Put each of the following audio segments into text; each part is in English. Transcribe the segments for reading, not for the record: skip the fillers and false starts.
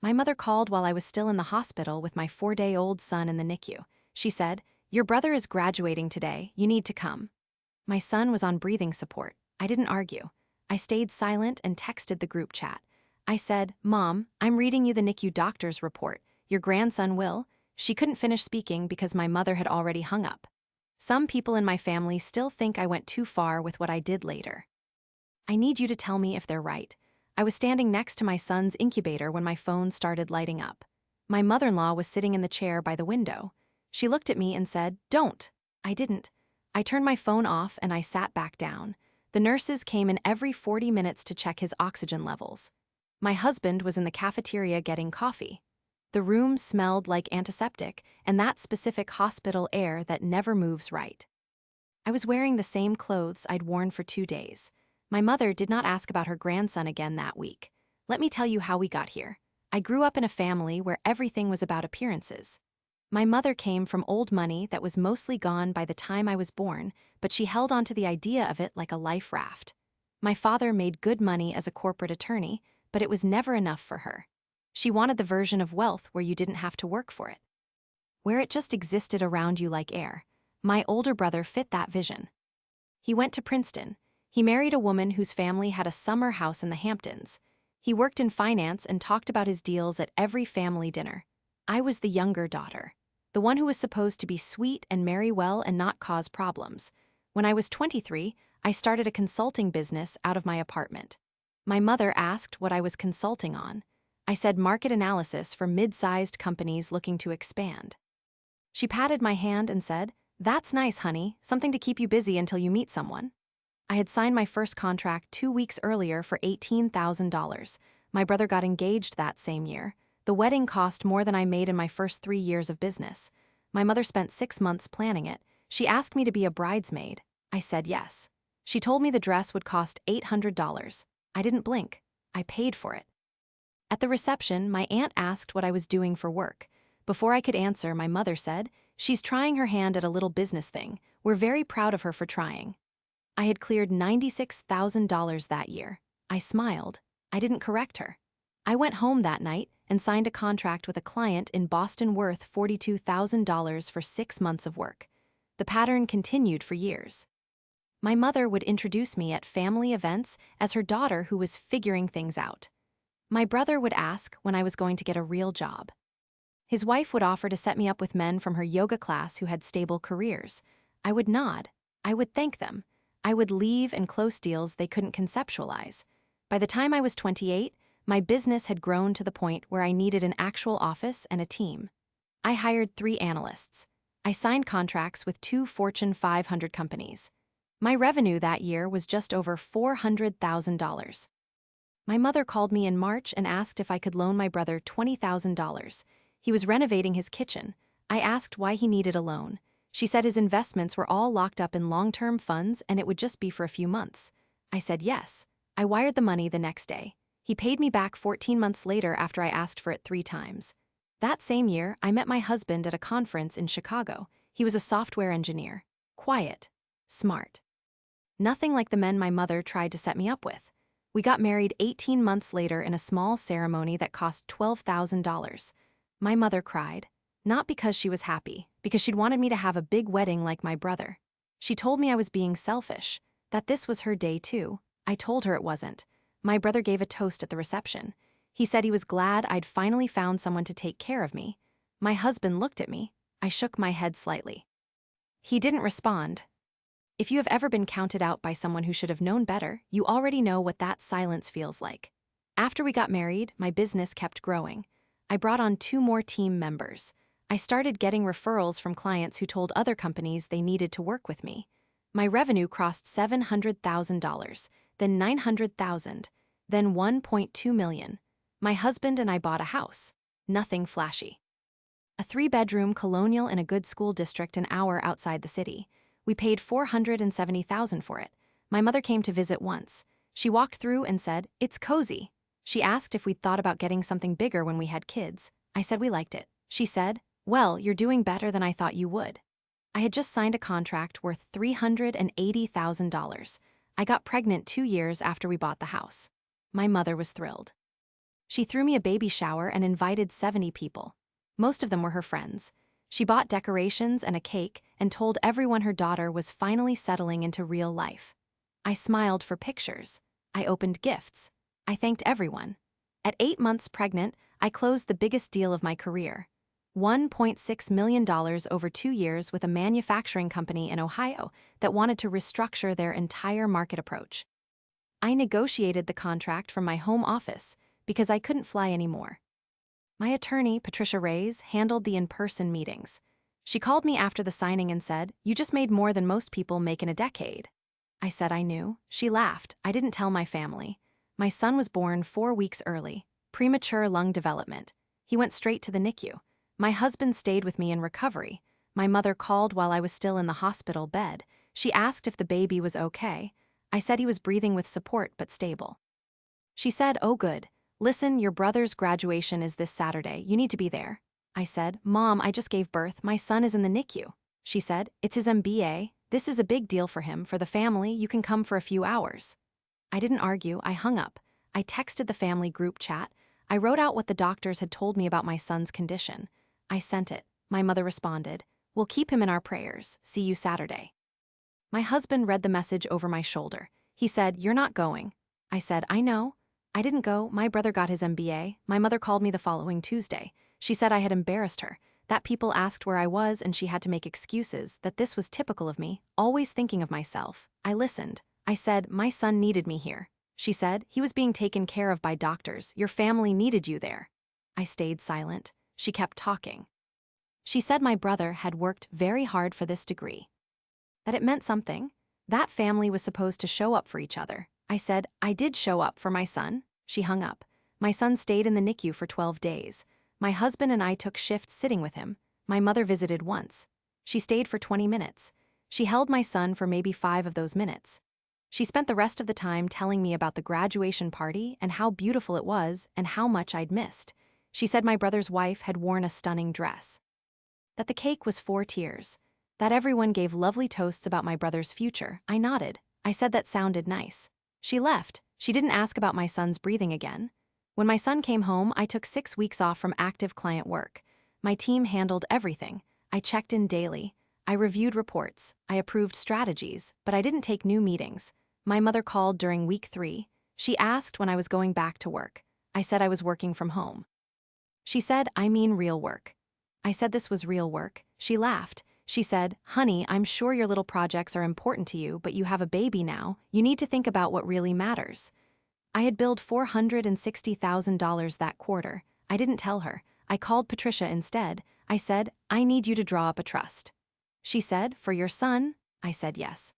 My mother called while I was still in the hospital with my 4-day-old son in the NICU. She said, "Your brother is graduating today. You need to come." My son was on breathing support. I didn't argue. I stayed silent and texted the group chat. I said, "Mom, I'm reading you the NICU doctor's report. Your grandson will." She couldn't finish speaking because my mother had already hung up. Some people in my family still think I went too far with what I did later. I need you to tell me if they're right. I was standing next to my son's incubator when my phone started lighting up. My mother-in-law was sitting in the chair by the window. She looked at me and said, "Don't." I didn't. I turned my phone off and I sat back down. The nurses came in every 40 minutes to check his oxygen levels. My husband was in the cafeteria getting coffee. The room smelled like antiseptic and that specific hospital air that never moves right. I was wearing the same clothes I'd worn for 2 days. My mother did not ask about her grandson again that week. Let me tell you how we got here. I grew up in a family where everything was about appearances. My mother came from old money that was mostly gone by the time I was born, but she held on to the idea of it like a life raft. My father made good money as a corporate attorney, but it was never enough for her. She wanted the version of wealth where you didn't have to work for it, where it just existed around you like air. My older brother fit that vision. He went to Princeton. He married a woman whose family had a summer house in the Hamptons. He worked in finance and talked about his deals at every family dinner. I was the younger daughter, the one who was supposed to be sweet and marry well and not cause problems. When I was 23, I started a consulting business out of my apartment. My mother asked what I was consulting on. I said market analysis for mid-sized companies looking to expand. She patted my hand and said, "That's nice, honey, something to keep you busy until you meet someone." I had signed my first contract 2 weeks earlier for $18,000. My brother got engaged that same year. The wedding cost more than I made in my first 3 years of business. My mother spent 6 months planning it. She asked me to be a bridesmaid. I said yes. She told me the dress would cost $800. I didn't blink. I paid for it. At the reception, my aunt asked what I was doing for work. Before I could answer, my mother said, "She's trying her hand at a little business thing. We're very proud of her for trying." I had cleared $96,000 that year. I smiled. I didn't correct her. I went home that night and signed a contract with a client in Boston worth $42,000 for 6 months of work. The pattern continued for years. My mother would introduce me at family events as her daughter who was figuring things out. My brother would ask when I was going to get a real job. His wife would offer to set me up with men from her yoga class who had stable careers. I would nod. I would thank them. I would leave and close deals they couldn't conceptualize. By the time I was 28, my business had grown to the point where I needed an actual office and a team. I hired 3 analysts. I signed contracts with 2 Fortune 500 companies. My revenue that year was just over $400,000. My mother called me in March and asked if I could loan my brother $20,000. He was renovating his kitchen. I asked why he needed a loan. She said his investments were all locked up in long-term funds and it would just be for a few months. I said yes. I wired the money the next day. He paid me back 14 months later after I asked for it 3 times. That same year, I met my husband at a conference in Chicago. He was a software engineer. Quiet. Smart. Nothing like the men my mother tried to set me up with. We got married 18 months later in a small ceremony that cost $12,000. My mother cried. Not because she was happy, because she'd wanted me to have a big wedding like my brother. She told me I was being selfish, that this was her day too. I told her it wasn't. My brother gave a toast at the reception. He said he was glad I'd finally found someone to take care of me. My husband looked at me. I shook my head slightly. He didn't respond. If you have ever been counted out by someone who should have known better, you already know what that silence feels like. After we got married, my business kept growing. I brought on 2 more team members. I started getting referrals from clients who told other companies they needed to work with me. My revenue crossed $700,000, then $900,000, then $1.2 million. My husband and I bought a house. Nothing flashy. A 3-bedroom colonial in a good school district an hour outside the city. We paid $470,000 for it. My mother came to visit once. She walked through and said, "It's cozy." She asked if we'd thought about getting something bigger when we had kids. I said we liked it. She said, "Well, you're doing better than I thought you would." I had just signed a contract worth $380,000. I got pregnant 2 years after we bought the house. My mother was thrilled. She threw me a baby shower and invited 70 people. Most of them were her friends. She bought decorations and a cake and told everyone her daughter was finally settling into real life. I smiled for pictures. I opened gifts. I thanked everyone. At 8 months pregnant, I closed the biggest deal of my career. $1.6 million over 2 years with a manufacturing company in Ohio that wanted to restructure their entire market approach. I negotiated the contract from my home office because I couldn't fly anymore. My attorney, Patricia Reyes, handled the in-person meetings. She called me after the signing and said, "You just made more than most people make in a decade." I said I knew. She laughed. I didn't tell my family. My son was born 4 weeks early, premature lung development. He went straight to the NICU. My husband stayed with me in recovery. My mother called while I was still in the hospital bed. She asked if the baby was okay. I said he was breathing with support but stable. She said, "Oh good. Listen, your brother's graduation is this Saturday. You need to be there." I said, "Mom, I just gave birth. My son is in the NICU." She said, "It's his MBA. This is a big deal for him, for the family. You can come for a few hours." I didn't argue. I hung up. I texted the family group chat. I wrote out what the doctors had told me about my son's condition. I sent it. My mother responded, "We'll keep him in our prayers. See you Saturday." My husband read the message over my shoulder. He said, "You're not going." I said, "I know." I didn't go. My brother got his MBA. My mother called me the following Tuesday. She said I had embarrassed her, that people asked where I was and she had to make excuses, that this was typical of me, always thinking of myself. I listened. I said, "My son needed me here." She said, "He was being taken care of by doctors. Your family needed you there." I stayed silent. She kept talking. She said my brother had worked very hard for this degree, that it meant something. That family was supposed to show up for each other. I said, "I did show up for my son." She hung up. My son stayed in the NICU for 12 days. My husband and I took shifts sitting with him. My mother visited once. She stayed for 20 minutes. She held my son for maybe 5 of those minutes. She spent the rest of the time telling me about the graduation party and how beautiful it was and how much I'd missed. She said my brother's wife had worn a stunning dress, that the cake was 4 tiers, that everyone gave lovely toasts about my brother's future. I nodded. I said that sounded nice. She left. She didn't ask about my son's breathing again. When my son came home, I took 6 weeks off from active client work. My team handled everything. I checked in daily. I reviewed reports. I approved strategies, but I didn't take new meetings. My mother called during week 3. She asked when I was going back to work. I said I was working from home. She said, "I mean real work." I said this was real work. She laughed. She said, "Honey, I'm sure your little projects are important to you, but you have a baby now. You need to think about what really matters." I had billed $460,000 that quarter. I didn't tell her. I called Patricia instead. I said, "I need you to draw up a trust." She said, "For your son?" I said, "Yes."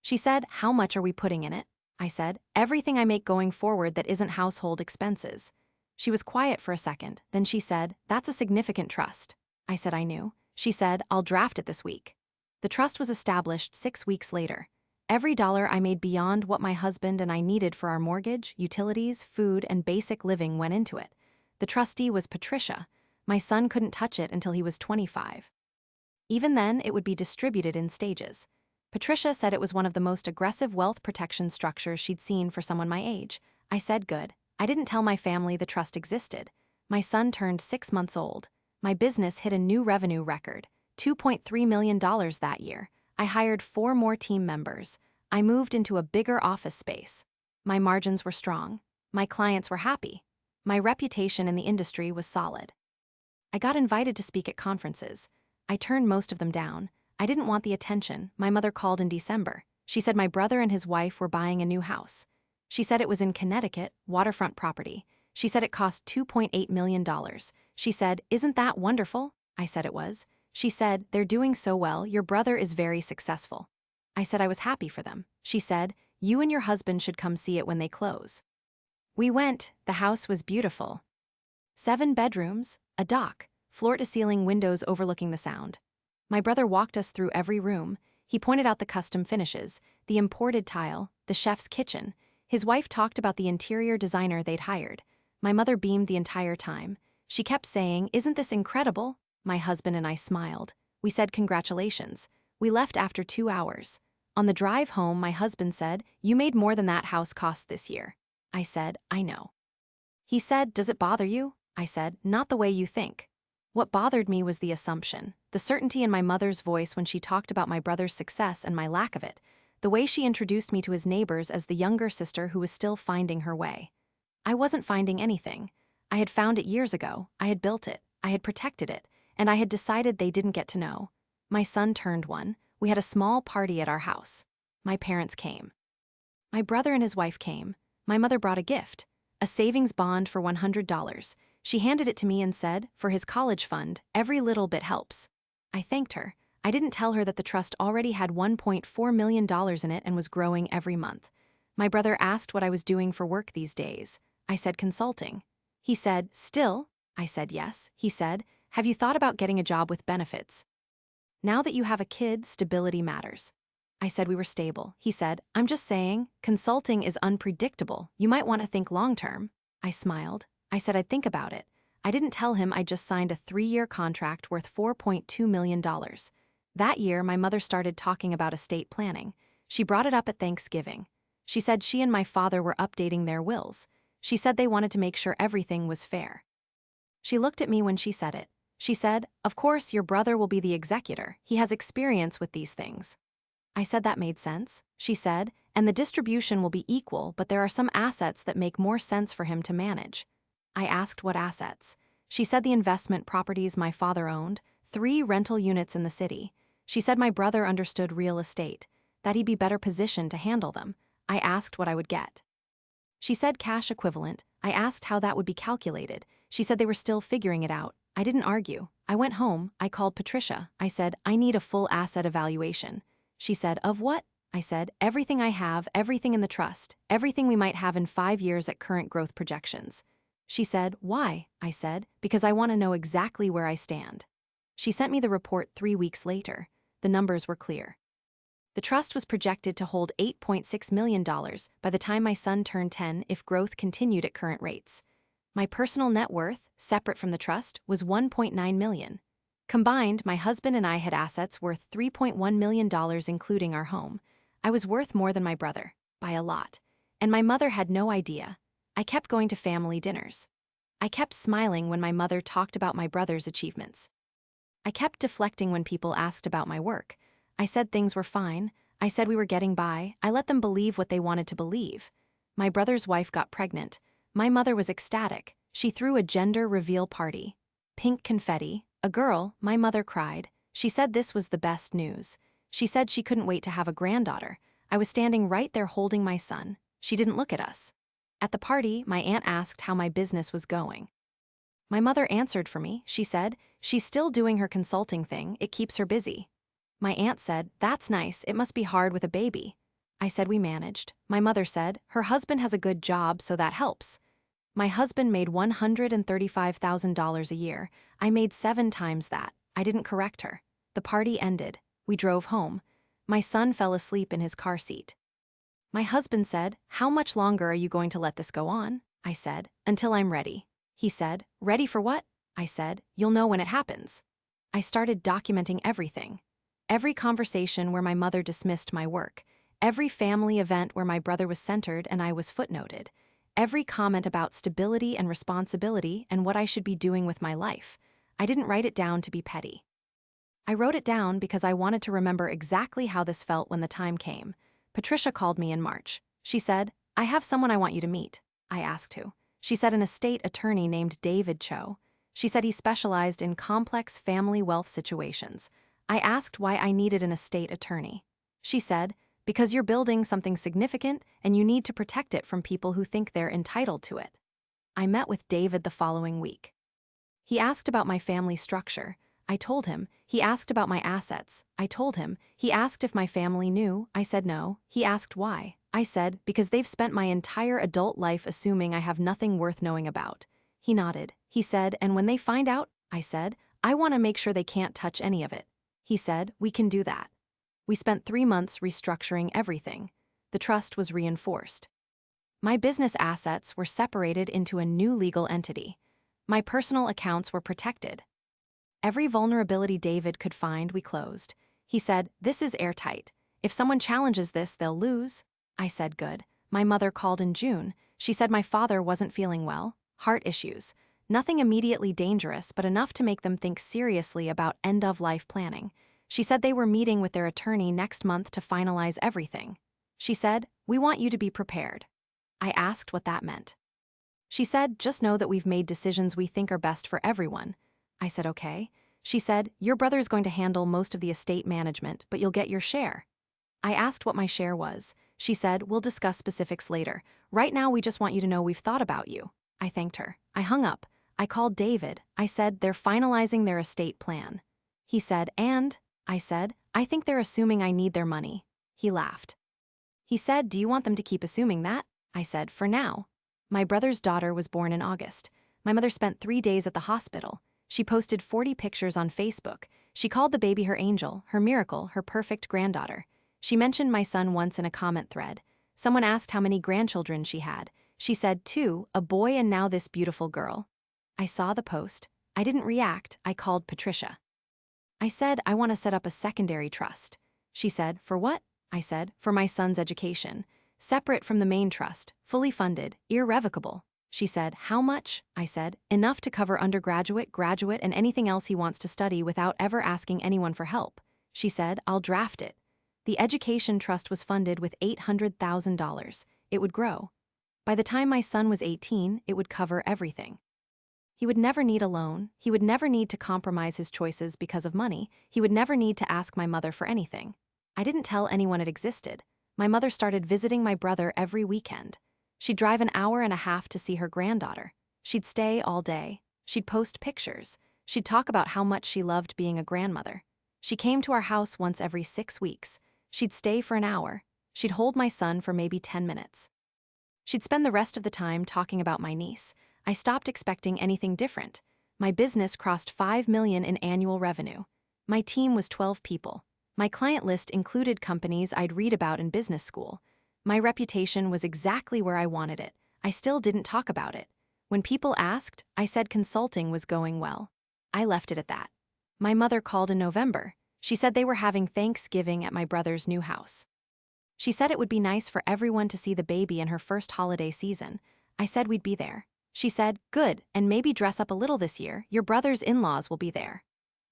She said, "How much are we putting in it?" I said, "Everything I make going forward that isn't household expenses." She was quiet for a second. Then she said, "That's a significant trust." I said I knew. She said, "I'll draft it this week." The trust was established 6 weeks later. Every dollar I made beyond what my husband and I needed for our mortgage, utilities, food, and basic living went into it. The trustee was Patricia. My son couldn't touch it until he was 25. Even then, it would be distributed in stages. Patricia said it was one of the most aggressive wealth protection structures she'd seen for someone my age. I said good. I didn't tell my family the trust existed. My son turned 6 months old. My business hit a new revenue record, $2.3 million that year. I hired 4 more team members. I moved into a bigger office space. My margins were strong. My clients were happy. My reputation in the industry was solid. I got invited to speak at conferences. I turned most of them down. I didn't want the attention. My mother called in December. She said my brother and his wife were buying a new house. She said it was in Connecticut, waterfront property. She said it cost $2.8 million. She said, "Isn't that wonderful?" I said it was. She said, "They're doing so well. Your brother is very successful." I said I was happy for them. She said, "You and your husband should come see it when they close." We went. The house was beautiful. 7 bedrooms, a dock, floor-to-ceiling windows overlooking the Sound. My brother walked us through every room. He pointed out the custom finishes, the imported tile, the chef's kitchen. His wife talked about the interior designer they'd hired. My mother beamed the entire time. She kept saying, "Isn't this incredible?" My husband and I smiled. We said congratulations. We left after 2 hours. On the drive home, my husband said, "You made more than that house cost this year." I said, "I know." He said, "Does it bother you?" I said, "Not the way you think." What bothered me was the assumption, the certainty in my mother's voice when she talked about my brother's success and my lack of it, the way she introduced me to his neighbors as the younger sister who was still finding her way. I wasn't finding anything. I had found it years ago, I had built it, I had protected it, and I had decided they didn't get to know. My son turned 1, we had a small party at our house. My parents came. My brother and his wife came. My mother brought a gift, a savings bond for $100. She handed it to me and said, for his college fund, every little bit helps. I thanked her. I didn't tell her that the trust already had $1.4 million in it and was growing every month. My brother asked what I was doing for work these days. I said consulting. He said, "Still?" I said yes. He said, "Have you thought about getting a job with benefits? Now that you have a kid, stability matters." I said we were stable. He said, "I'm just saying, consulting is unpredictable. You might want to think long-term." I smiled. I said I'd think about it. I didn't tell him I just signed a 3-year contract worth $4.2 million. That year, my mother started talking about estate planning. She brought it up at Thanksgiving. She said she and my father were updating their wills. She said they wanted to make sure everything was fair. She looked at me when she said it. She said, "Of course, your brother will be the executor. He has experience with these things." I said that made sense. She said, "And the distribution will be equal, but there are some assets that make more sense for him to manage." I asked what assets. She said the investment properties my father owned, 3 rental units in the city. She said my brother understood real estate, that he'd be better positioned to handle them. I asked what I would get. She said cash equivalent. I asked how that would be calculated. She said they were still figuring it out. I didn't argue. I went home. I called Patricia. I said, "I need a full asset evaluation." She said, "Of what?" I said, "Everything I have, everything in the trust, everything we might have in 5 years at current growth projections." She said, "Why?" I said, "Because I want to know exactly where I stand." She sent me the report 3 weeks later. The numbers were clear. The trust was projected to hold $8.6 million by the time my son turned 10 if growth continued at current rates. My personal net worth, separate from the trust, was $1.9 million. Combined, my husband and I had assets worth $3.1 million including our home. I was worth more than my brother, by a lot. And my mother had no idea. I kept going to family dinners. I kept smiling when my mother talked about my brother's achievements. I kept deflecting when people asked about my work. I said things were fine. I said we were getting by. I let them believe what they wanted to believe. My brother's wife got pregnant. My mother was ecstatic. She threw a gender reveal party. Pink confetti. A girl. My mother cried. She said this was the best news. She said she couldn't wait to have a granddaughter. I was standing right there holding my son. She didn't look at us. At the party, my aunt asked how my business was going. My mother answered for me. She said, "She's still doing her consulting thing. It keeps her busy." My aunt said, "That's nice. It must be hard with a baby." I said we managed. My mother said, "Her husband has a good job, so that helps." My husband made $135,000 a year. I made 7 times that. I didn't correct her. The party ended. We drove home. My son fell asleep in his car seat. My husband said, "How much longer are you going to let this go on?" I said, "Until I'm ready." He said, "Ready for what?" I said, "You'll know when it happens." I started documenting everything. Every conversation where my mother dismissed my work. Every family event where my brother was centered and I was footnoted. Every comment about stability and responsibility and what I should be doing with my life. I didn't write it down to be petty. I wrote it down because I wanted to remember exactly how this felt when the time came. Patricia called me in March. She said, "I have someone I want you to meet." I asked who. She said an estate attorney named David Cho. She said he specialized in complex family wealth situations. I asked why I needed an estate attorney. She said, "Because you're building something significant and you need to protect it from people who think they're entitled to it." I met with David the following week. He asked about my family structure. I told him. He asked about my assets. I told him. He asked if my family knew. I said no. He asked why. I said, "Because they've spent my entire adult life assuming I have nothing worth knowing about." He nodded. He said, "And when they find out?" I said, "I want to make sure they can't touch any of it." He said, "We can do that." We spent 3 months restructuring everything. The trust was reinforced. My business assets were separated into a new legal entity. My personal accounts were protected. Every vulnerability David could find, we closed. He said, "This is airtight. If someone challenges this, they'll lose." I said, "Good." My mother called in June. She said my father wasn't feeling well. heart issues. Nothing immediately dangerous, but enough to make them think seriously about end-of-life planning. She said they were meeting with their attorney next month to finalize everything. She said, "We want you to be prepared." I asked what that meant. She said, "Just know that we've made decisions we think are best for everyone." I said, "Okay." She said, "Your brother's going to handle most of the estate management, but you'll get your share." I asked what my share was. She said, "We'll discuss specifics later. Right now, we just want you to know we've thought about you." I thanked her. I hung up. I called David. I said, "They're finalizing their estate plan." He said, "And?" I said, "I think they're assuming I need their money." He laughed. He said, "Do you want them to keep assuming that?" I said, "For now." My brother's daughter was born in August. My mother spent 3 days at the hospital. She posted 40 pictures on Facebook. She called the baby her angel, her miracle, her perfect granddaughter. She mentioned my son once in a comment thread. Someone asked how many grandchildren she had. She said 2, a boy and now this beautiful girl. I saw the post. I didn't react. I called Patricia. I said, "I want to set up a secondary trust." She said, "For what?" I said, "For my son's education. Separate from the main trust, fully funded, irrevocable." She said, "How much?" I said, "Enough to cover undergraduate, graduate, and anything else he wants to study without ever asking anyone for help." She said, "I'll draft it." The education trust was funded with $800,000. It would grow. By the time my son was 18, it would cover everything. He would never need a loan. He would never need to compromise his choices because of money. He would never need to ask my mother for anything. I didn't tell anyone it existed. My mother started visiting my brother every weekend. She'd drive an hour and a half to see her granddaughter. She'd stay all day. She'd post pictures. She'd talk about how much she loved being a grandmother. She came to our house once every 6 weeks. She'd stay for an hour. She'd hold my son for maybe 10 minutes. She'd spend the rest of the time talking about my niece. I stopped expecting anything different. My business crossed $5 million in annual revenue. My team was 12 people. My client list included companies I'd read about in business school. My reputation was exactly where I wanted it. I still didn't talk about it. When people asked, I said consulting was going well. I left it at that. My mother called in November. She said they were having Thanksgiving at my brother's new house. She said it would be nice for everyone to see the baby in her first holiday season. I said we'd be there. She said, "Good, and maybe dress up a little this year. Your brother's in-laws will be there."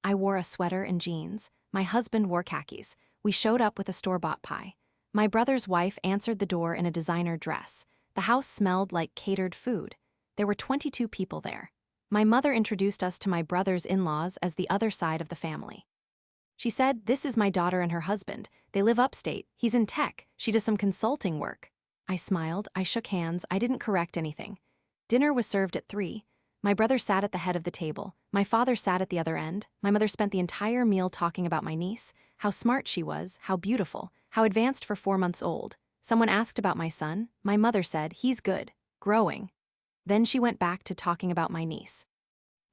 I wore a sweater and jeans. My husband wore khakis. We showed up with a store-bought pie. My brother's wife answered the door in a designer dress. The house smelled like catered food. There were 22 people there. My mother introduced us to my brother's in-laws as the other side of the family. She said, "This is my daughter and her husband. They live upstate. He's in tech. She does some consulting work." I smiled. I shook hands. I didn't correct anything. Dinner was served at 3. My brother sat at the head of the table. My father sat at the other end. My mother spent the entire meal talking about my niece, how smart she was, how beautiful, how advanced for 4 months old. Someone asked about my son. My mother said, "He's good, growing." Then she went back to talking about my niece.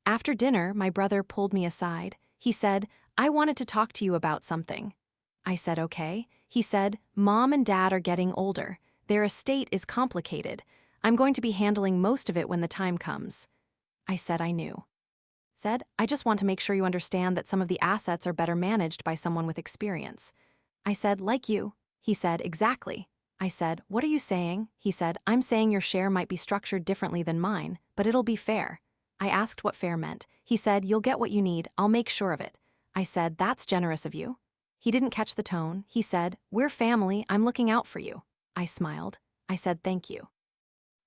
After dinner, my brother pulled me aside. He said, "I wanted to talk to you about something." I said, "Okay." He said, "Mom and Dad are getting older. Their estate is complicated. I'm going to be handling most of it when the time comes." I said I knew. Said, "I just want to make sure you understand that some of the assets are better managed by someone with experience." I said, "Like you." He said, "Exactly." I said, "What are you saying?" He said, "I'm saying your share might be structured differently than mine, but it'll be fair." I asked what fair meant. He said, "You'll get what you need. I'll make sure of it." I said, "That's generous of you." He didn't catch the tone. He said, "We're family. I'm looking out for you." I smiled. I said, "Thank you."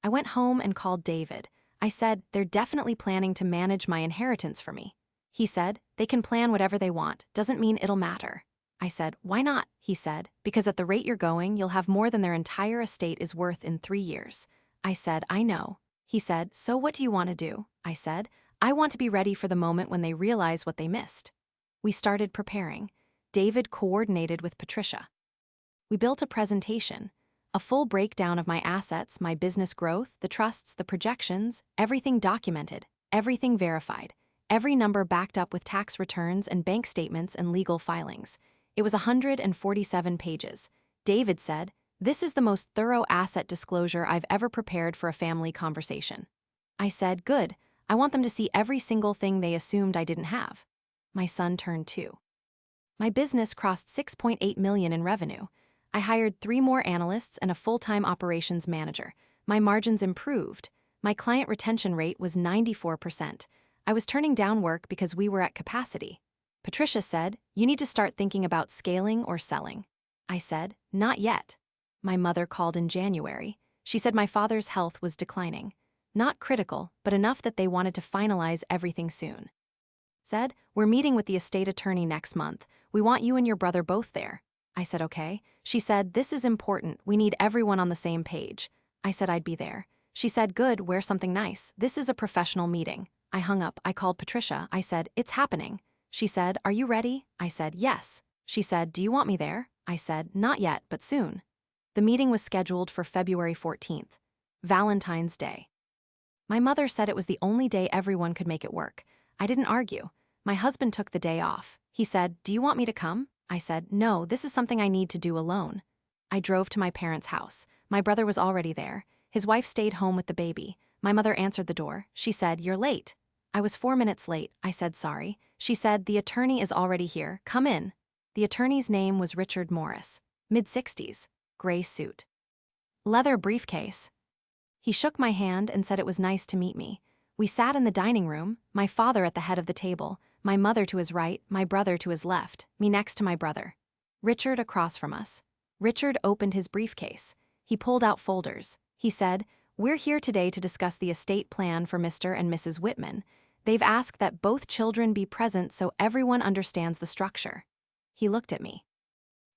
I went home and called David. I said, "They're definitely planning to manage my inheritance for me." He said, "They can plan whatever they want. Doesn't mean it'll matter." I said, "Why not?" He said, "Because at the rate you're going, you'll have more than their entire estate is worth in 3 years. I said, "I know." He said, "So what do you want to do?" I said, "I want to be ready for the moment when they realize what they missed." We started preparing. David coordinated with Patricia. We built a presentation, a full breakdown of my assets, my business growth, the trusts, the projections, everything documented, everything verified, every number backed up with tax returns and bank statements and legal filings. It was 147 pages. David said, "This is the most thorough asset disclosure I've ever prepared for a family conversation." I said, "Good. I want them to see every single thing they assumed I didn't have." My son turned 2. My business crossed $6.8 million in revenue. I hired 3 more analysts and a full-time operations manager. My margins improved. My client retention rate was 94%. I was turning down work because we were at capacity. Patricia said, "You need to start thinking about scaling or selling." I said, "Not yet." My mother called in January. She said my father's health was declining. Not critical, but enough that they wanted to finalize everything soon. Said, "We're meeting with the estate attorney next month. We want you and your brother both there." I said, "Okay." She said, "This is important. We need everyone on the same page." I said I'd be there. She said, "Good, wear something nice. This is a professional meeting." I hung up. I called Patricia. I said, "It's happening." She said, "Are you ready?" I said, "Yes." She said, "Do you want me there?" I said, "Not yet, but soon." The meeting was scheduled for February 14th, Valentine's Day. My mother said it was the only day everyone could make it work. I didn't argue. My husband took the day off. He said, "Do you want me to come?" I said, "No, this is something I need to do alone." I drove to my parents' house. My brother was already there. His wife stayed home with the baby. My mother answered the door. She said, "You're late." I was 4 minutes late. I said, "Sorry." She said, "The attorney is already here. Come in." The attorney's name was Richard Morris, mid-60s, gray suit, leather briefcase. He shook my hand and said it was nice to meet me. We sat in the dining room, my father at the head of the table, my mother to his right, my brother to his left, me next to my brother. Richard across from us. Richard opened his briefcase. He pulled out folders. He said, "We're here today to discuss the estate plan for Mr. and Mrs. Whitman. They've asked that both children be present so everyone understands the structure." He looked at me.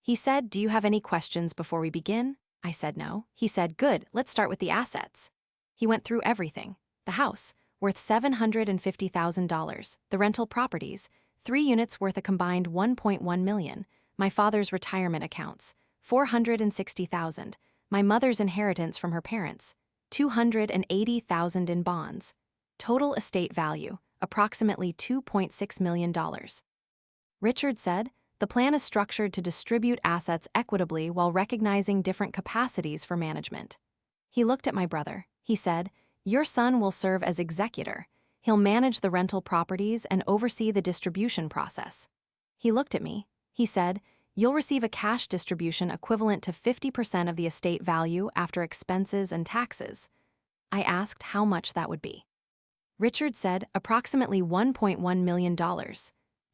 He said, "Do you have any questions before we begin?" I said no. He said, "Good, let's start with the assets." He went through everything. The house, worth $750,000. The rental properties, 3 units worth a combined $1.1 million. My father's retirement accounts, $460,000. My mother's inheritance from her parents, $280,000 in bonds. Total estate value, approximately $2.6 million. Richard said, "The plan is structured to distribute assets equitably while recognizing different capacities for management." He looked at my brother. He said, "Your son will serve as executor. He'll manage the rental properties and oversee the distribution process." He looked at me. He said, "You'll receive a cash distribution equivalent to 50% of the estate value after expenses and taxes." I asked how much that would be. Richard said, "Approximately $1.1 million.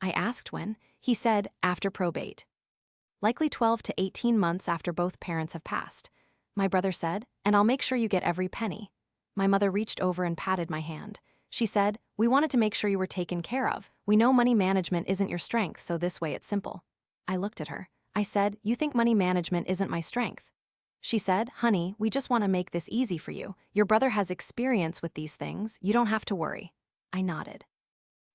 I asked when. He said, "After probate. Likely 12 to 18 months after both parents have passed." My brother said, "And I'll make sure you get every penny." My mother reached over and patted my hand. She said, "We wanted to make sure you were taken care of. We know money management isn't your strength, so this way it's simple." I looked at her. I said, "You think money management isn't my strength?" She said, "Honey, we just want to make this easy for you. Your brother has experience with these things. You don't have to worry." I nodded.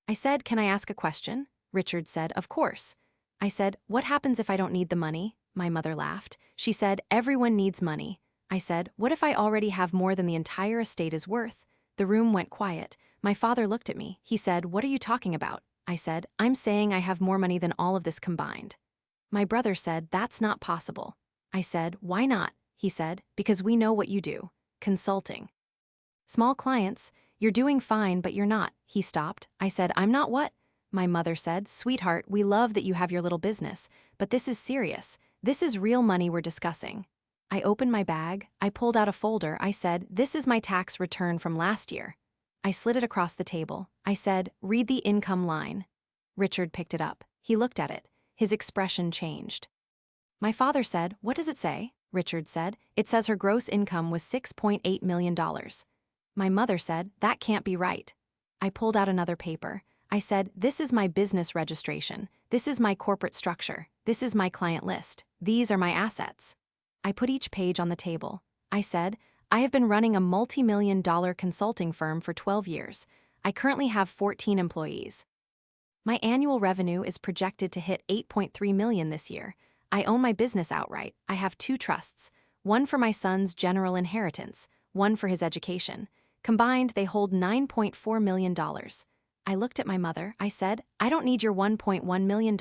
I said, "Can I ask a question?" Richard said, "Of course." I said, "What happens if I don't need the money?" My mother laughed. She said, "Everyone needs money." I said, "What if I already have more than the entire estate is worth?" The room went quiet. My father looked at me. He said, "What are you talking about?" I said, "I'm saying I have more money than all of this combined." My brother said, "That's not possible." I said, "Why not?" He said, "Because we know what you do. Consulting. Small clients. You're doing fine, but you're not." He stopped. I said, "I'm not what?" My mother said, "Sweetheart, we love that you have your little business, but this is serious. This is real money we're discussing." I opened my bag. I pulled out a folder. I said, "This is my tax return from last year." I slid it across the table. I said, "Read the income line." Richard picked it up. He looked at it. His expression changed. My father said, "What does it say?" Richard said, "It says her gross income was $6.8 million. My mother said, "That can't be right." I pulled out another paper. I said, "This is my business registration. This is my corporate structure. This is my client list. These are my assets." I put each page on the table. I said, "I have been running a multi-million-dollar consulting firm for 12 years. I currently have 14 employees. My annual revenue is projected to hit $8.3 million this year. I own my business outright. I have 2 trusts, one for my son's general inheritance, one for his education. Combined, they hold $9.4 million. I looked at my mother. I said, "I don't need your $1.1 million.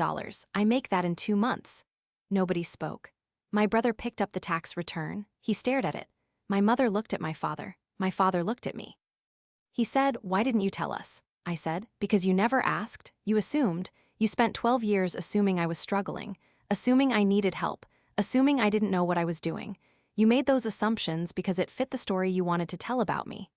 I make that in 2 months." Nobody spoke. My brother picked up the tax return. He stared at it. My mother looked at my father. My father looked at me. He said, "Why didn't you tell us?" I said, "Because you never asked. You assumed. You spent 12 years assuming I was struggling, assuming I needed help, assuming I didn't know what I was doing. You made those assumptions because it fit the story you wanted to tell about me."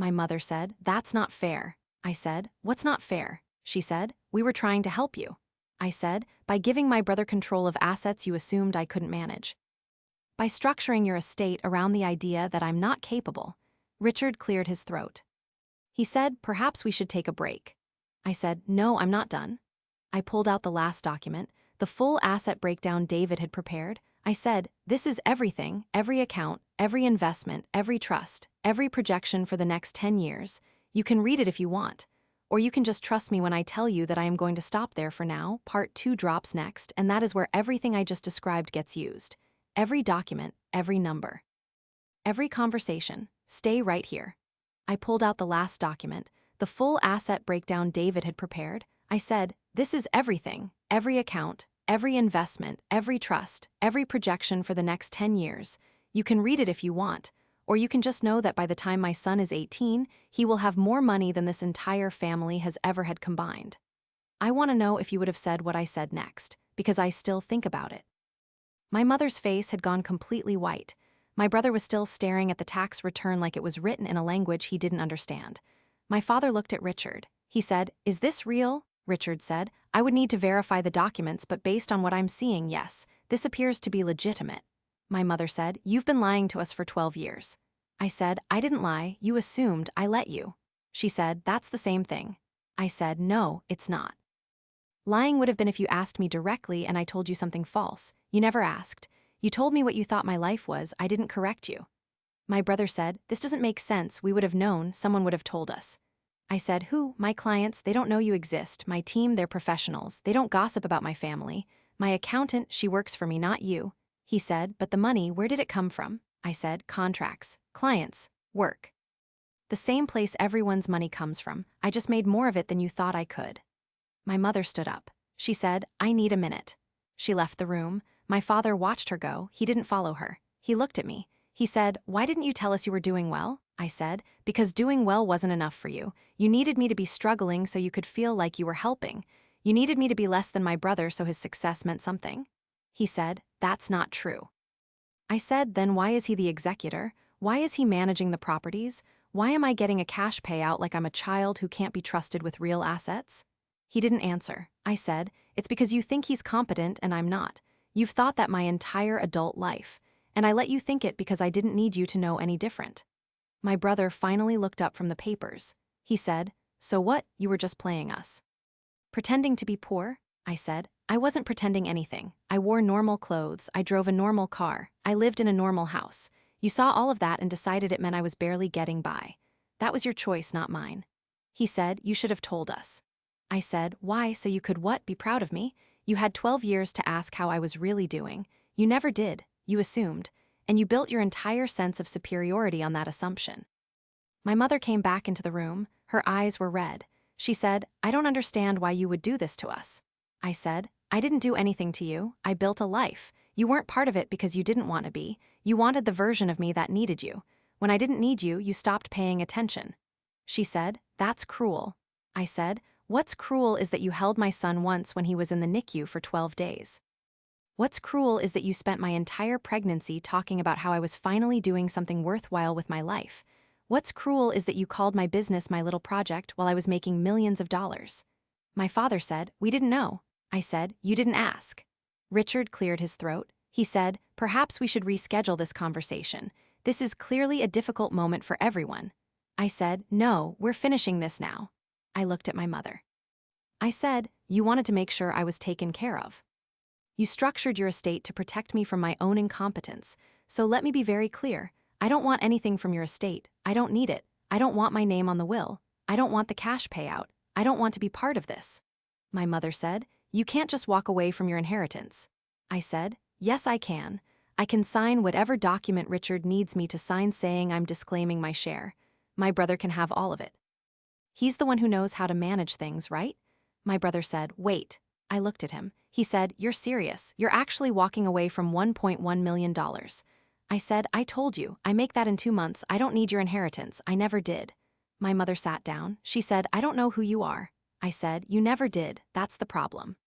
My mother said, "That's not fair." I said, "What's not fair?" She said, "We were trying to help you." I said, "By giving my brother control of assets you assumed I couldn't manage. By structuring your estate around the idea that I'm not capable." Richard cleared his throat. He said, "Perhaps we should take a break." I said, "No, I'm not done." I pulled out the last document, the full asset breakdown David had prepared. I said, "This is everything, every account, every investment, every trust, every projection for the next 10 years. You can read it if you want. Or you can just trust me when I tell you that I am going to stop there for now. Part 2 drops next, and that is where everything I just described gets used. Every document, every number. Every conversation. Stay right here." I pulled out the last document, the full asset breakdown David had prepared. I said, "This is everything, every account, every investment, every trust, every projection for the next 10 years. You can read it if you want, or you can just know that by the time my son is 18, he will have more money than this entire family has ever had combined." I want to know if you would have said what I said next, because I still think about it. My mother's face had gone completely white. My brother was still staring at the tax return like it was written in a language he didn't understand. My father looked at Richard. He said, "Is this real?" Richard said, "I would need to verify the documents, but based on what I'm seeing, yes, this appears to be legitimate." My mother said, "You've been lying to us for 12 years. I said, "I didn't lie, you assumed, I let you." She said, "That's the same thing." I said, "No, it's not. Lying would have been if you asked me directly and I told you something false. You never asked. You told me what you thought my life was, I didn't correct you." My brother said, "This doesn't make sense, we would have known, someone would have told us." I said, "Who? My clients, they don't know you exist. My team, they're professionals. They don't gossip about my family. My accountant, she works for me, not you." He said, "But the money, where did it come from?" I said, "Contracts, clients, work. The same place everyone's money comes from. I just made more of it than you thought I could." My mother stood up. She said, "I need a minute." She left the room. My father watched her go. He didn't follow her. He looked at me. He said, "Why didn't you tell us you were doing well?" I said, "Because doing well wasn't enough for you. You needed me to be struggling so you could feel like you were helping. You needed me to be less than my brother so his success meant something." He said, "That's not true." I said, "Then why is he the executor? Why is he managing the properties? Why am I getting a cash payout like I'm a child who can't be trusted with real assets?" He didn't answer. I said, "It's because you think he's competent and I'm not. You've thought that my entire adult life, and I let you think it because I didn't need you to know any different." My brother finally looked up from the papers. He said, "So what, you were just playing us?" "Pretending to be poor?" I said, "I wasn't pretending anything. I wore normal clothes, I drove a normal car, I lived in a normal house. You saw all of that and decided it meant I was barely getting by. That was your choice, not mine." He said, "You should have told us." I said, "Why, so you could what, be proud of me? You had 12 years to ask how I was really doing. You never did, you assumed, and you built your entire sense of superiority on that assumption." My mother came back into the room. Her eyes were red. She said, "I don't understand why you would do this to us." I said, "I didn't do anything to you. I built a life. You weren't part of it because you didn't want to be. You wanted the version of me that needed you. When I didn't need you, you stopped paying attention." She said, "That's cruel." I said, "What's cruel is that you held my son once when he was in the NICU for 12 days. What's cruel is that you spent my entire pregnancy talking about how I was finally doing something worthwhile with my life. What's cruel is that you called my business my little project while I was making millions of dollars." My father said, "We didn't know." I said, "You didn't ask." Richard cleared his throat. He said, "Perhaps we should reschedule this conversation. This is clearly a difficult moment for everyone." I said, "No, we're finishing this now." I looked at my mother. I said, "You wanted to make sure I was taken care of. You structured your estate to protect me from my own incompetence. So let me be very clear. I don't want anything from your estate. I don't need it. I don't want my name on the will. I don't want the cash payout. I don't want to be part of this." My mother said, "You can't just walk away from your inheritance." I said, "Yes, I can. I can sign whatever document Richard needs me to sign saying I'm disclaiming my share. My brother can have all of it. He's the one who knows how to manage things, right?" My brother said, "Wait." I looked at him. He said, "You're serious. You're actually walking away from $1.1 million. I said, "I told you, I make that in 2 months. I don't need your inheritance. I never did." My mother sat down. She said, "I don't know who you are." I said, "You never did. That's the problem."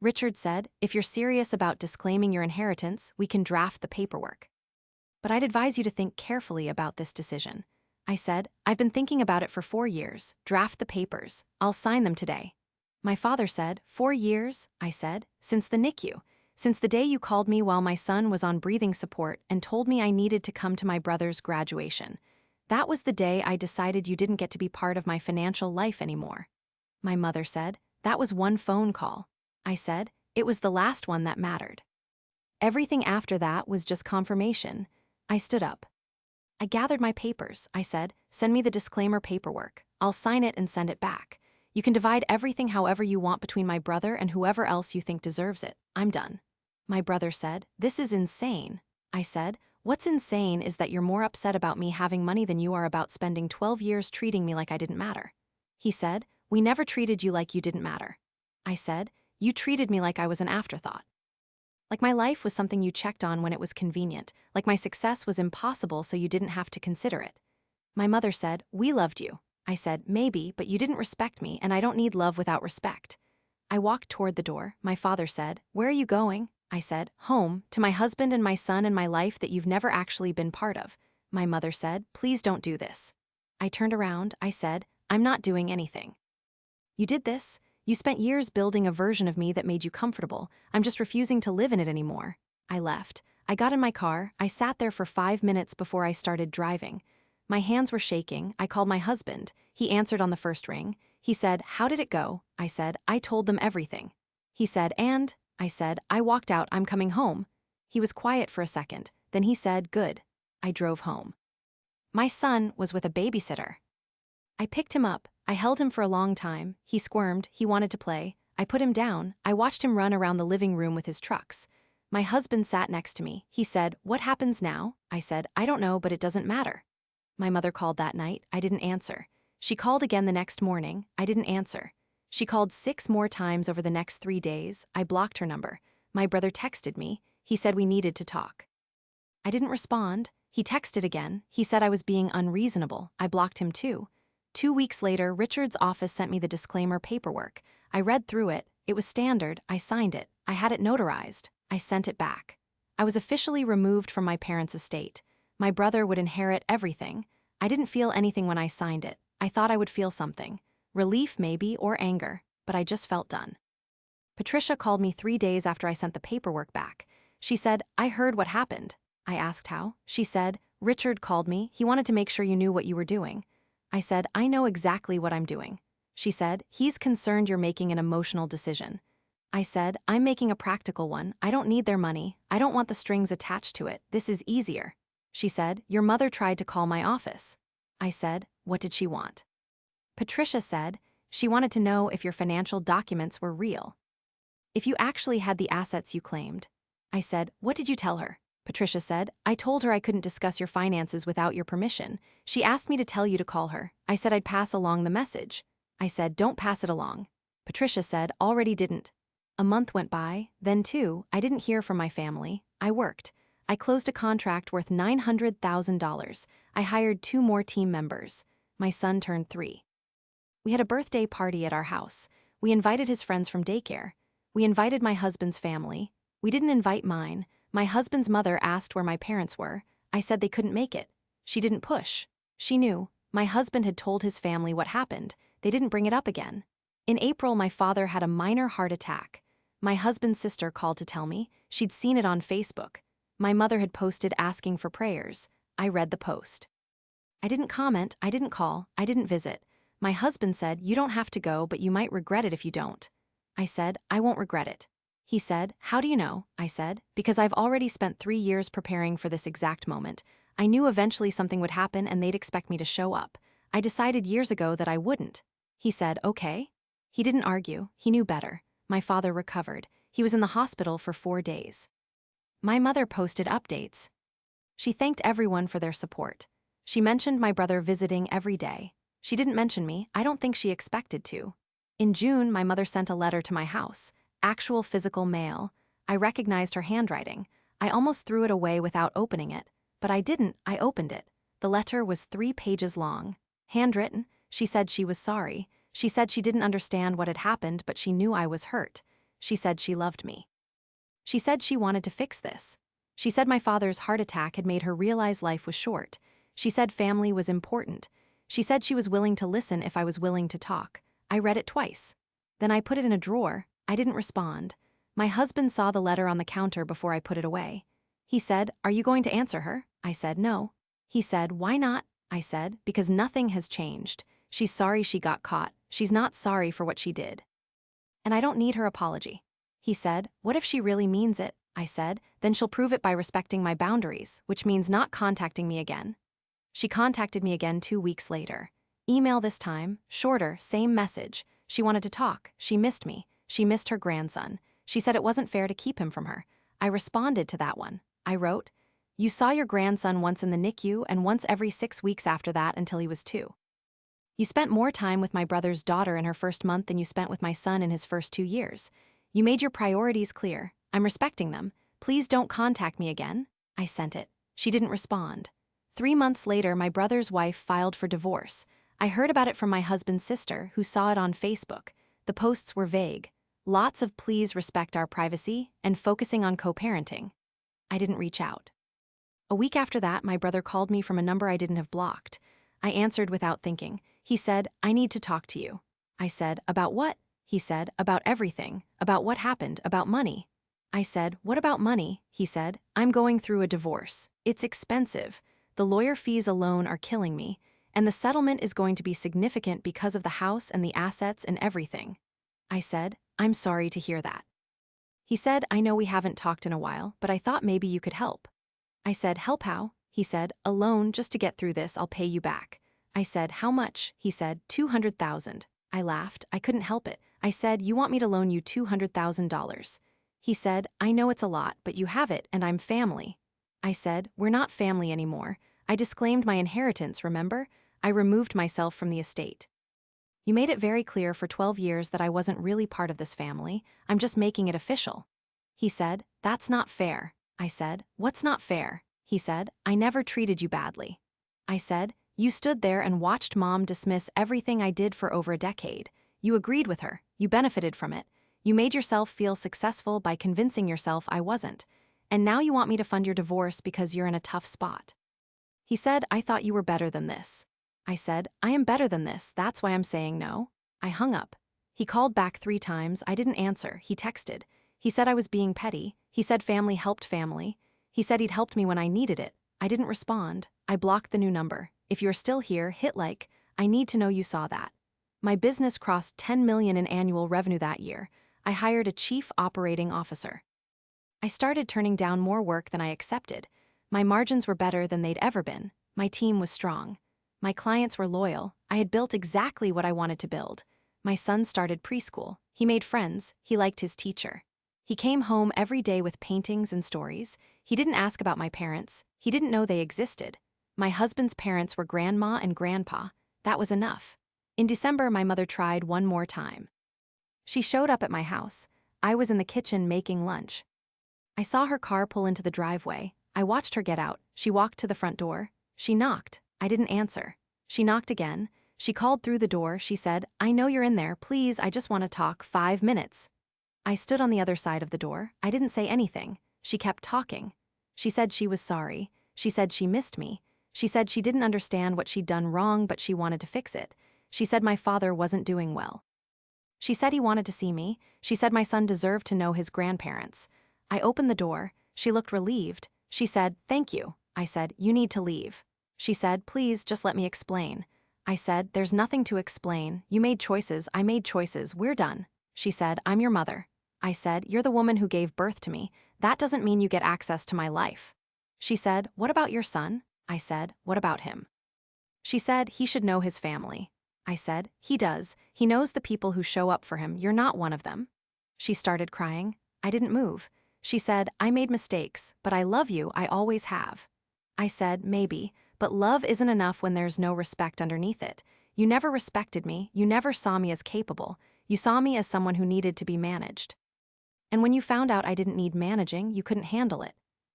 Richard said, "If you're serious about disclaiming your inheritance, we can draft the paperwork. But I'd advise you to think carefully about this decision." I said, I've been thinking about it for 4 years. Draft the papers. I'll sign them today. My father said, 4 years? I said, since the NICU. Since the day you called me while my son was on breathing support and told me I needed to come to my brother's graduation. That was the day I decided you didn't get to be part of my financial life anymore. My mother said, that was one phone call. I said, it was the last one that mattered. Everything after that was just confirmation. I stood up. I gathered my papers. I said, send me the disclaimer paperwork. I'll sign it and send it back. You can divide everything however you want between my brother and whoever else you think deserves it. I'm done. My brother said, this is insane. I said, what's insane is that you're more upset about me having money than you are about spending 12 years treating me like I didn't matter. He said, we never treated you like you didn't matter. I said, you treated me like I was an afterthought. Like my life was something you checked on when it was convenient, like my success was impossible so you didn't have to consider it. My mother said, we loved you. I said, maybe, but you didn't respect me and I don't need love without respect. I walked toward the door. My father said, where are you going? I said, home, to my husband and my son and my life that you've never actually been part of. My mother said, please don't do this. I turned around. I said, I'm not doing anything. You did this? You spent years building a version of me that made you comfortable. I'm just refusing to live in it anymore. I left. I got in my car. I sat there for 5 minutes before I started driving. My hands were shaking. I called my husband. He answered on the first ring. He said, how did it go? I said, I told them everything. He said, and? I said, I walked out. I'm coming home. He was quiet for a second. Then he said, good. I drove home. My son was with a babysitter. I picked him up. I held him for a long time. He squirmed. He wanted to play. I put him down. I watched him run around the living room with his trucks. My husband sat next to me. He said, what happens now? I said, I don't know, but it doesn't matter. My mother called that night. I didn't answer. She called again the next morning. I didn't answer. She called 6 more times over the next 3 days. I blocked her number. My brother texted me. He said we needed to talk. I didn't respond. He texted again. He said I was being unreasonable. I blocked him too. 2 weeks later, Richard's office sent me the disclaimer paperwork. I read through it. It was standard. I signed it. I had it notarized. I sent it back. I was officially removed from my parents' estate. My brother would inherit everything. I didn't feel anything when I signed it. I thought I would feel something. Relief maybe, or anger, but I just felt done. Patricia called me 3 days after I sent the paperwork back. She said, I heard what happened. I asked how. She said, Richard called me. He wanted to make sure you knew what you were doing. I said, I know exactly what I'm doing. She said, he's concerned you're making an emotional decision. I said, I'm making a practical one. I don't need their money. I don't want the strings attached to it. This is easier. She said, your mother tried to call my office. I said, what did she want? Patricia said, she wanted to know if your financial documents were real. If you actually had the assets you claimed. I said, what did you tell her? Patricia said, I told her I couldn't discuss your finances without your permission. She asked me to tell you to call her. I said I'd pass along the message. I said, don't pass it along. Patricia said, already didn't. A month went by, then 2, I didn't hear from my family. I worked. I closed a contract worth $900,000. I hired 2 more team members. My son turned 3. We had a birthday party at our house. We invited his friends from daycare. We invited my husband's family. We didn't invite mine. My husband's mother asked where my parents were. I said they couldn't make it. She didn't push. She knew. My husband had told his family what happened. They didn't bring it up again. In April, my father had a minor heart attack. My husband's sister called to tell me. She'd seen it on Facebook. My mother had posted asking for prayers. I read the post. I didn't comment. I didn't call. I didn't visit. My husband said, you don't have to go, but you might regret it if you don't. I said, I won't regret it. He said, how do you know? I said, because I've already spent 3 years preparing for this exact moment. I knew eventually something would happen and they'd expect me to show up. I decided years ago that I wouldn't. He said, okay. He didn't argue. He knew better. My father recovered. He was in the hospital for 4 days. My mother posted updates. She thanked everyone for their support. She mentioned my brother visiting every day. She didn't mention me. I don't think she expected to. In June, my mother sent a letter to my house. Actual physical mail. I recognized her handwriting. I almost threw it away without opening it. But I didn't. I opened it. The letter was 3 pages long. Handwritten. She said she was sorry. She said she didn't understand what had happened, but she knew I was hurt. She said she loved me. She said she wanted to fix this. She said my father's heart attack had made her realize life was short. She said family was important. She said she was willing to listen if I was willing to talk. I read it twice. Then I put it in a drawer. I didn't respond. My husband saw the letter on the counter before I put it away. He said, "Are you going to answer her?" I said, "No." He said, "Why not?" I said, "Because nothing has changed. She's sorry she got caught. She's not sorry for what she did. And I don't need her apology." He said, "What if she really means it?" I said, "Then she'll prove it by respecting my boundaries, which means not contacting me again." She contacted me again 2 weeks later. Email this time, shorter, same message. She wanted to talk. She missed me. She missed her grandson. She said it wasn't fair to keep him from her. I responded to that one. I wrote, "You saw your grandson once in the NICU and once every 6 weeks after that until he was 2. You spent more time with my brother's daughter in her first month than you spent with my son in his first 2 years. You made your priorities clear. I'm respecting them. Please don't contact me again." I sent it. She didn't respond. 3 months later, my brother's wife filed for divorce. I heard about it from my husband's sister, who saw it on Facebook. The posts were vague. Lots of "please respect our privacy" and focusing on co-parenting. I didn't reach out. A week after that, my brother called me from a number I didn't have blocked. I answered without thinking. He said, "I need to talk to you." I said, "About what?" He said, "About everything. About what happened, about money." I said, "What about money?" He said, "I'm going through a divorce. It's expensive. The lawyer fees alone are killing me. And the settlement is going to be significant because of the house and the assets and everything." I said, "I'm sorry to hear that." He said, "I know we haven't talked in a while, but I thought maybe you could help." I said, "Help how?" He said, "A loan just to get through this, I'll pay you back." I said, "How much?" He said, 200,000. I laughed. I couldn't help it. I said, "You want me to loan you $200,000. He said, "I know it's a lot, but you have it, and I'm family." I said, "We're not family anymore. I disclaimed my inheritance, remember? I removed myself from the estate. You made it very clear for 12 years that I wasn't really part of this family. I'm just making it official." He said, "That's not fair." I said, "What's not fair?" He said, "I never treated you badly." I said, "You stood there and watched Mom dismiss everything I did for over a decade. You agreed with her. You benefited from it. You made yourself feel successful by convincing yourself I wasn't. And now you want me to fund your divorce because you're in a tough spot." He said, "I thought you were better than this." I said, "I am better than this, that's why I'm saying no." I hung up. He called back 3 times, I didn't answer, he texted. He said I was being petty, he said family helped family. He said he'd helped me when I needed it. I didn't respond. I blocked the new number. If you're still here, hit like. I need to know you saw that. My business crossed 10 million in annual revenue that year. I hired a chief operating officer. I started turning down more work than I accepted. My margins were better than they'd ever been. My team was strong. My clients were loyal. I had built exactly what I wanted to build. My son started preschool. He made friends. He liked his teacher. He came home every day with paintings and stories. He didn't ask about my parents. He didn't know they existed. My husband's parents were grandma and grandpa. That was enough. In December, my mother tried one more time. She showed up at my house. I was in the kitchen making lunch. I saw her car pull into the driveway. I watched her get out. She walked to the front door. She knocked. I didn't answer. She knocked again. She called through the door. She said, "I know you're in there. Please, I just want to talk 5 minutes." I stood on the other side of the door. I didn't say anything. She kept talking. She said she was sorry. She said she missed me. She said she didn't understand what she'd done wrong, but she wanted to fix it. She said my father wasn't doing well. She said he wanted to see me. She said my son deserved to know his grandparents. I opened the door. She looked relieved. She said, "Thank you." I said, "You need to leave." She said, "Please, just let me explain." I said, "There's nothing to explain. You made choices. I made choices. We're done." She said, "I'm your mother." I said, "You're the woman who gave birth to me. That doesn't mean you get access to my life." She said, "What about your son?" I said, "What about him?" She said, "He should know his family." I said, "He does. He knows the people who show up for him. You're not one of them." She started crying. I didn't move. She said, "I made mistakes, but I love you. I always have." I said, "Maybe, but love isn't enough when there's no respect underneath it. You never respected me. You never saw me as capable. You saw me as someone who needed to be managed. And when you found out I didn't need managing, you couldn't handle it."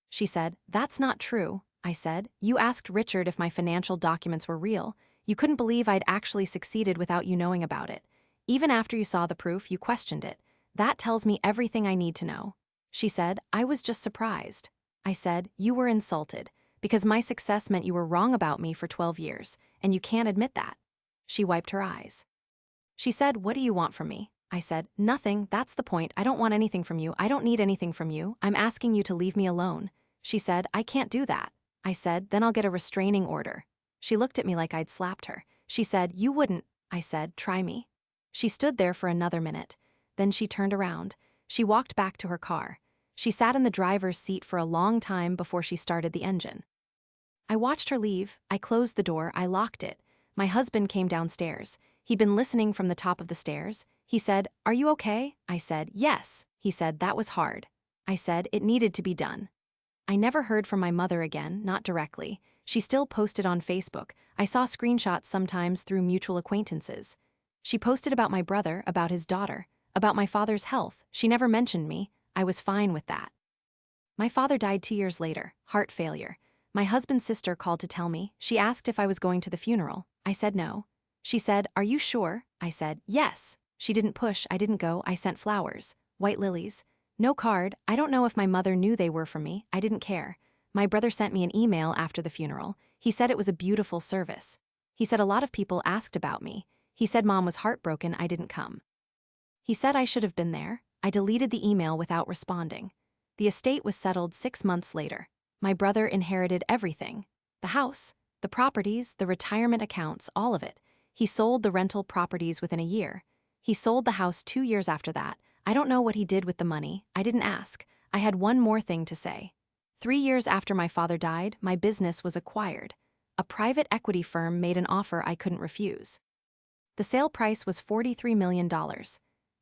She said, "That's not true." I said, "You asked Richard if my financial documents were real. You couldn't believe I'd actually succeeded without you knowing about it. Even after you saw the proof, you questioned it. That tells me everything I need to know." She said, "I was just surprised." I said, "You were insulted. because my success meant you were wrong about me for 12 years, and you can't admit that." She wiped her eyes. She said, "What do you want from me?" I said, "Nothing, that's the point. I don't want anything from you. I don't need anything from you. I'm asking you to leave me alone." She said, "I can't do that." I said, "Then I'll get a restraining order." She looked at me like I'd slapped her. She said, "You wouldn't." I said, "Try me." She stood there for another minute. Then she turned around. She walked back to her car. She sat in the driver's seat for a long time before she started the engine. I watched her leave. I closed the door. I locked it. My husband came downstairs. He'd been listening from the top of the stairs. He said, "Are you okay?" I said, "Yes." He said, "That was hard." I said, "It needed to be done." I never heard from my mother again, not directly. She still posted on Facebook. I saw screenshots sometimes through mutual acquaintances. She posted about my brother, about his daughter, about my father's health. She never mentioned me. I was fine with that. My father died 2 years later, heart failure. My husband's sister called to tell me. She asked if I was going to the funeral. I said no. She said, "Are you sure?" I said, "Yes." She didn't push. I didn't go. I sent flowers, white lilies. No card. I don't know if my mother knew they were from me. I didn't care. My brother sent me an email after the funeral. He said it was a beautiful service. He said a lot of people asked about me. He said Mom was heartbroken I didn't come. He said I should have been there. I deleted the email without responding. The estate was settled 6 months later. My brother inherited everything. The house, the properties, the retirement accounts, all of it. He sold the rental properties within a year. He sold the house 2 years after that. I don't know what he did with the money. I didn't ask. I had one more thing to say. 3 years after my father died, my business was acquired. A private equity firm made an offer I couldn't refuse. The sale price was $43 million.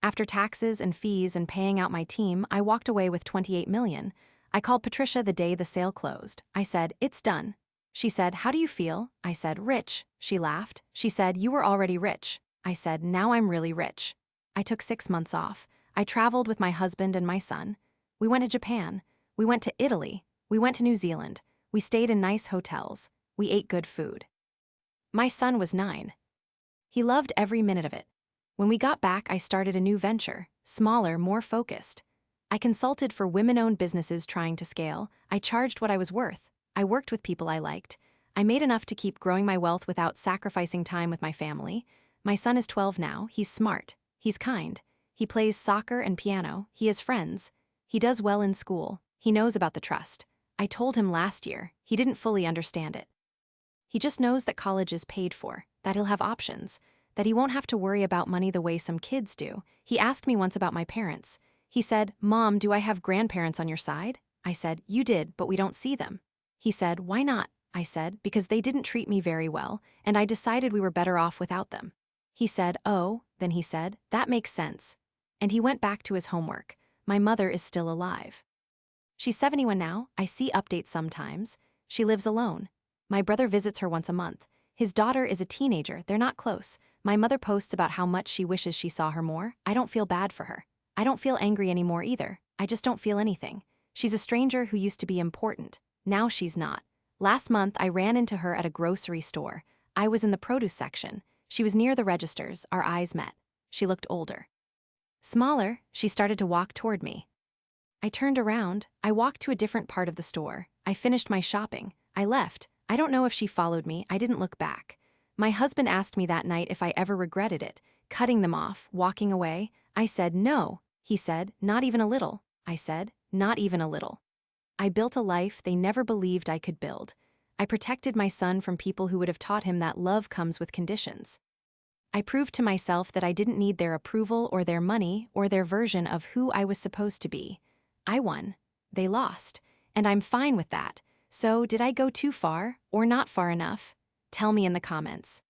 After taxes and fees and paying out my team, I walked away with $28 million. I called Patricia the day the sale closed. I said, "It's done." She said, "How do you feel?" I said, "Rich." She laughed. She said, "You were already rich." I said, "Now I'm really rich." I took 6 months off. I traveled with my husband and my son. We went to Japan. We went to Italy. We went to New Zealand. We stayed in nice hotels. We ate good food. My son was 9. He loved every minute of it. When we got back, I started a new venture, smaller, more focused. I consulted for women-owned businesses trying to scale. I charged what I was worth. I worked with people I liked. I made enough to keep growing my wealth without sacrificing time with my family. My son is 12 now. He's smart. He's kind. He plays soccer and piano. He has friends. He does well in school. He knows about the trust. I told him last year. He didn't fully understand it. He just knows that college is paid for, that he'll have options, that he won't have to worry about money the way some kids do. He asked me once about my parents. He said, "Mom, do I have grandparents on your side?" I said, "You did, but we don't see them." He said, "Why not?" I said, "Because they didn't treat me very well, and I decided we were better off without them." He said, "Oh," then he said, "That makes sense." And he went back to his homework. My mother is still alive. She's 71 now. I see updates sometimes. She lives alone. My brother visits her once a month. His daughter is a teenager. They're not close. My mother posts about how much she wishes she saw her more. I don't feel bad for her. I don't feel angry anymore either. I just don't feel anything. She's a stranger who used to be important. Now she's not. Last month, I ran into her at a grocery store. I was in the produce section. She was near the registers. Our eyes met. She looked older. Smaller, she started to walk toward me. I turned around. I walked to a different part of the store. I finished my shopping. I left. I don't know if she followed me. I didn't look back. My husband asked me that night if I ever regretted it, cutting them off, walking away. I said no. He said, "Not even a little." I said, "Not even a little." I built a life they never believed I could build. I protected my son from people who would have taught him that love comes with conditions. I proved to myself that I didn't need their approval or their money or their version of who I was supposed to be. I won. They lost. And I'm fine with that. So, did I go too far or not far enough? Tell me in the comments.